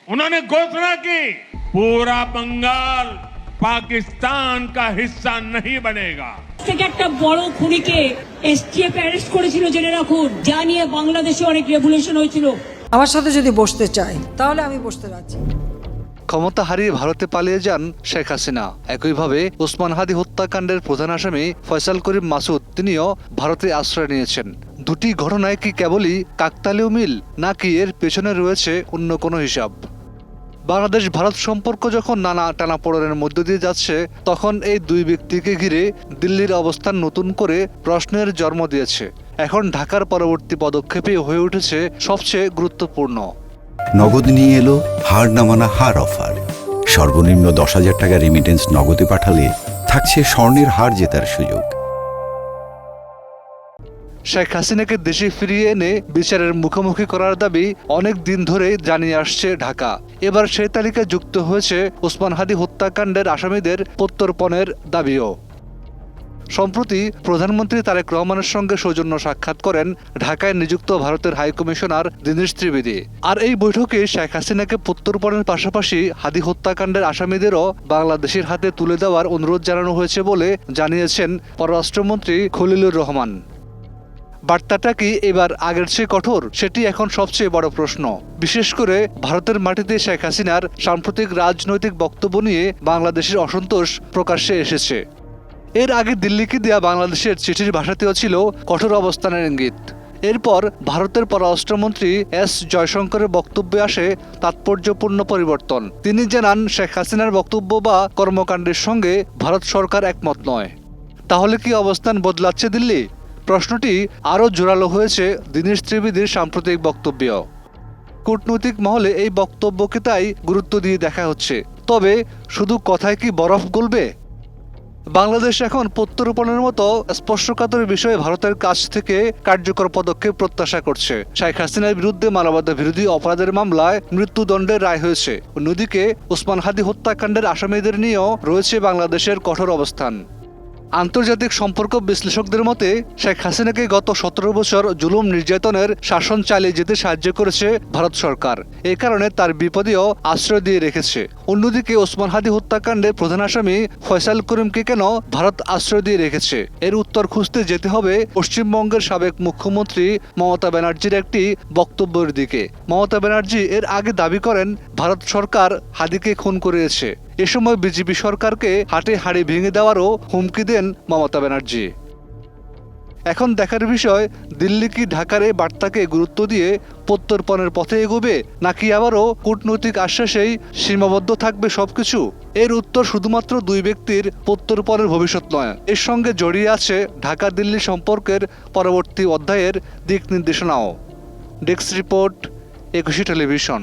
उन्होंने घोषणा की पूरा बंगाल पाकिस्तान का हिस्सा नहीं बनेगा। থেকে একটা বড় খুনিকে এসটিএফ অ্যারেস্ট করেছিল জেনে রাখুন, যা নিয়ে বাংলাদেশে অনেক রেভলিউশন হয়েছিল। আমার সাথে যদি বসতে চায় তাহলে আমি বসতে রাজি। ক্ষমতা হারিয়ে ভারতে পালিয়ে যান শেখ হাসিনা। একইভাবে ওসমান হাদি হত্যাকাণ্ডের প্রধান আসামি ফয়সাল করিম মাসুদ তিনিও ভারতে আশ্রয় নিয়েছেন। দুটি ঘটনায় কি কেবলই কাকতালীয় মিল, নাকি এর পেছনে রয়েছে অন্য কোনো হিসাব? বাংলাদেশ ভারত সম্পর্ক যখন নানা টানাপোড়েনের মধ্য দিয়ে যাচ্ছে, তখন এই দুই ব্যক্তিকে ঘিরে দিল্লির অবস্থান নতুন করে প্রশ্নের জন্ম দিয়েছে। এখন ঢাকার পরবর্তী পদক্ষেপই হয়ে উঠেছে সবচেয়ে গুরুত্বপূর্ণ। নগদ নিয়ে এলো হার নামানা হার অফার। সর্বনিম্ন 10,000 টাকা রেমিটেন্স নগদে পাঠালে থাকছে স্বর্ণের হার জেতার সুযোগ। শেখ হাসিনাকে দেশে ফিরিয়ে এনে বিচারের মুখোমুখি করার দাবি অনেক দিন ধরে জানিয়ে আসছে ঢাকা। এবার সেই তালিকায় যুক্ত হয়েছে ওসমান হাদি হত্যাকাণ্ডের আসামিদের প্রত্যর্পণের দাবিও। সম্প্রতি প্রধানমন্ত্রী তারেক রহমানের সঙ্গে সৌজন্য সাক্ষাৎ করেন ঢাকায় নিযুক্ত ভারতের হাইকমিশনার দীনেশ ত্রিবেদী। আর এই বৈঠকে শেখ হাসিনাকে প্রত্যর্পণের পাশাপাশি হাদি হত্যাকাণ্ডের আসামিদেরও বাংলাদেশের হাতে তুলে দেওয়ার অনুরোধ জানানো হয়েছে বলে জানিয়েছেন পররাষ্ট্রমন্ত্রী খলিলুর রহমান। বার্তাটা কি এবার আগের চেয়ে কঠোর? সেটি এখন সবচেয়ে বড় প্রশ্ন। বিশেষ করে ভারতের মাটিতে শেখ হাসিনার সাম্প্রতিক রাজনৈতিক বক্তব্য নিয়ে বাংলাদেশের অসন্তোষ প্রকাশ্যে এসেছে। এর আগে দিল্লিকে দেয়া বাংলাদেশের চিঠির ভাষাতেও ছিল কঠোর অবস্থানের ইঙ্গিত। এরপর ভারতের পররাষ্ট্রমন্ত্রী এস জয়শঙ্করের বক্তব্যে আসে তাৎপর্যপূর্ণ পরিবর্তন। তিনি জানান, শেখ হাসিনার বক্তব্য বা কর্মকাণ্ডের সঙ্গে ভারত সরকার একমত নয়। তাহলে কি অবস্থান বদলাচ্ছে দিল্লি? প্রশ্নটি আরও জোরালো হয়েছে দীনেশ ত্রিবেদীর সাম্প্রতিক বক্তব্যে। কূটনৈতিক মহলে এই বক্তব্যকে তাই গুরুত্ব দিয়ে দেখা হচ্ছে। তবে শুধু কথায় কি বরফ গলবে? বাংলাদেশ এখন প্রত্যর্পণের মতো স্পর্শকাতর বিষয়ে ভারতের কাছ থেকে কার্যকর পদক্ষেপ প্রত্যাশা করছে। শেখ হাসিনার বিরুদ্ধে মানবতা বিরোধী অপরাধের মামলায় মৃত্যুদণ্ডের রায় হয়েছে। অন্যদিকে ওসমান হাদি হত্যাকাণ্ডের আসামিদের নিয়েও রয়েছে বাংলাদেশের কঠোর অবস্থান। আন্তর্জাতিক সম্পর্ক বিশ্লেষকদের মতে শেখ হাসিনাকে গত 17 বছর জুলুম নির্যাতনের শাসন চালিয়ে যেতে সাহায্য করেছে ভারত সরকার। এই কারণে তার বিপদেও আশ্রয় দিয়ে রেখেছে। অন্যদিকে ওসমান হাদি হত্যাকাণ্ডের প্রধান আসামি ফয়সাল করিমকে কেন ভারত আশ্রয় দিয়ে রেখেছে, এর উত্তর খুঁজতে যেতে হবে পশ্চিমবঙ্গের সাবেক মুখ্যমন্ত্রী মমতা ব্যানার্জির একটি বক্তব্যের দিকে। মমতা ব্যানার্জি এর আগে দাবি করেন ভারত সরকার হাদিকে খুন করিয়েছে। এ সময় বিজেপি সরকারকে হাটে হাড়ি ভেঙে দেওয়ারও হুমকি দেন মমতা ব্যানার্জি। এখন দেখার বিষয়, দিল্লি কি ঢাকার এই বার্তাকে গুরুত্ব দিয়ে প্রত্যর্পণের পথে এগোবে, নাকি আবারও কূটনৈতিক আশ্বাসেই সীমাবদ্ধ থাকবে সবকিছু? এর উত্তর শুধুমাত্র দুই ব্যক্তির প্রত্যর্পণের ভবিষ্যৎ নয়, এর সঙ্গে জড়িয়ে আছে ঢাকা দিল্লি সম্পর্কের পরবর্তী অধ্যায়ের দিক নির্দেশনাও। Desk report, 21 television.